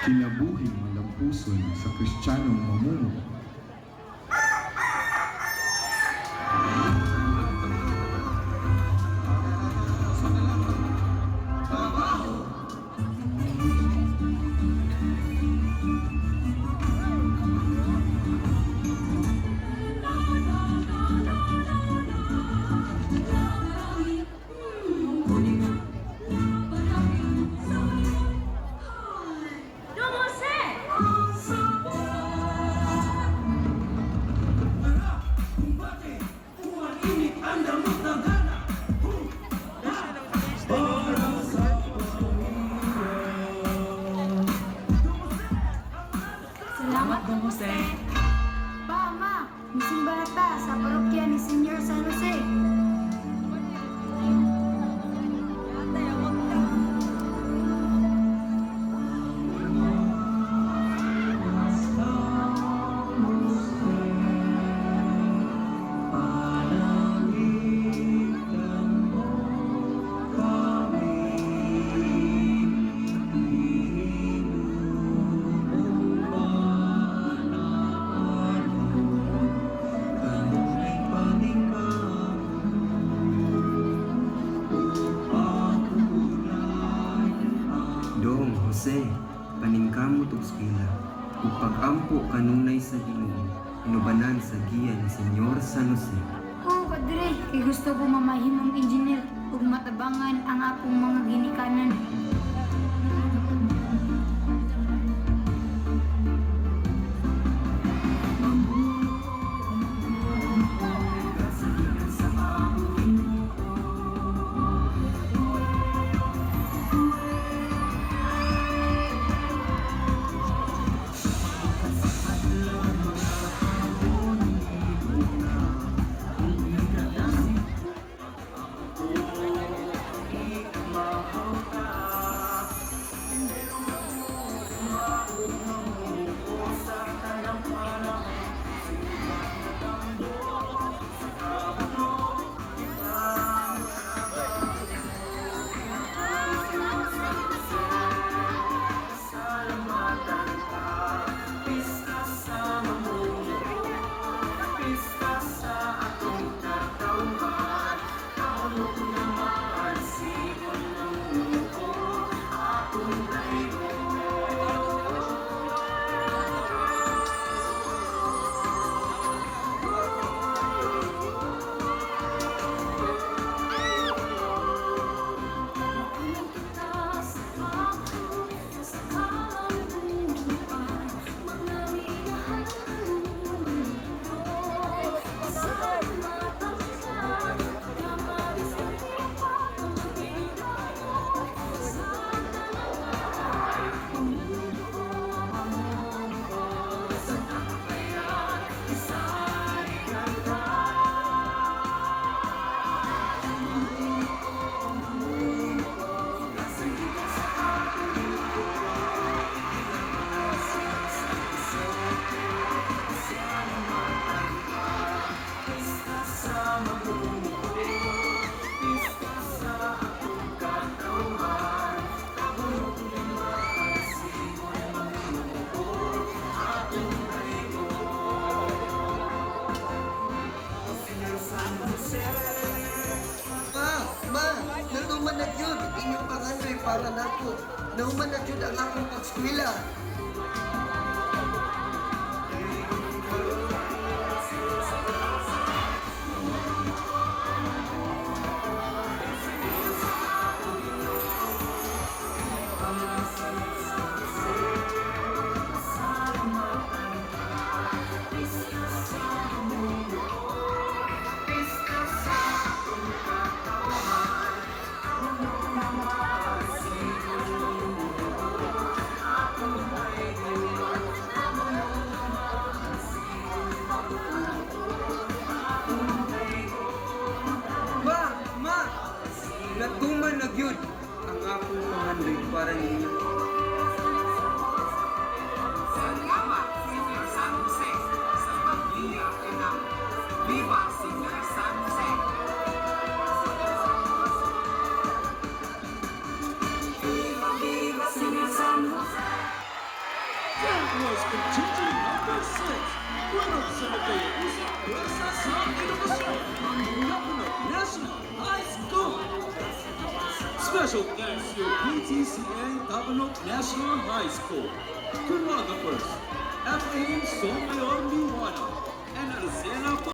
Kinabuhing malampuson sa Kristiyanong mamumuno. Salamat, Don Jose. Pa, ma, misimba na ta sa parokya ni Senyor San Jose. Dong Jose, paningkamot og eskwela, ug pag-ampo kanunay sa Ginoo, inubanan sa giya ni Senyor San Jose. Oo, padre, kay gusto ko mamahimong engineer ug matabangan ang akong mga ginikanan. Nahuman na yun, inyong pangandoy para nako. Nahuman na yun ang akong pagskwela. Natuman na gyud ang akong pangandoy para ninyo. Salamat, Senyor San Jose, sa pagbiya ka ng Viva, Senyor San Jose! Viva, Viva, Senyor San Jose! was contingent number 6. Buenos Cemetery Usap Plaza sa Edukasyon, Lapunok National High School. Special thanks to PTCA Tabanok National High School, choreographers, F.A. Somayor Liwana, and Arsena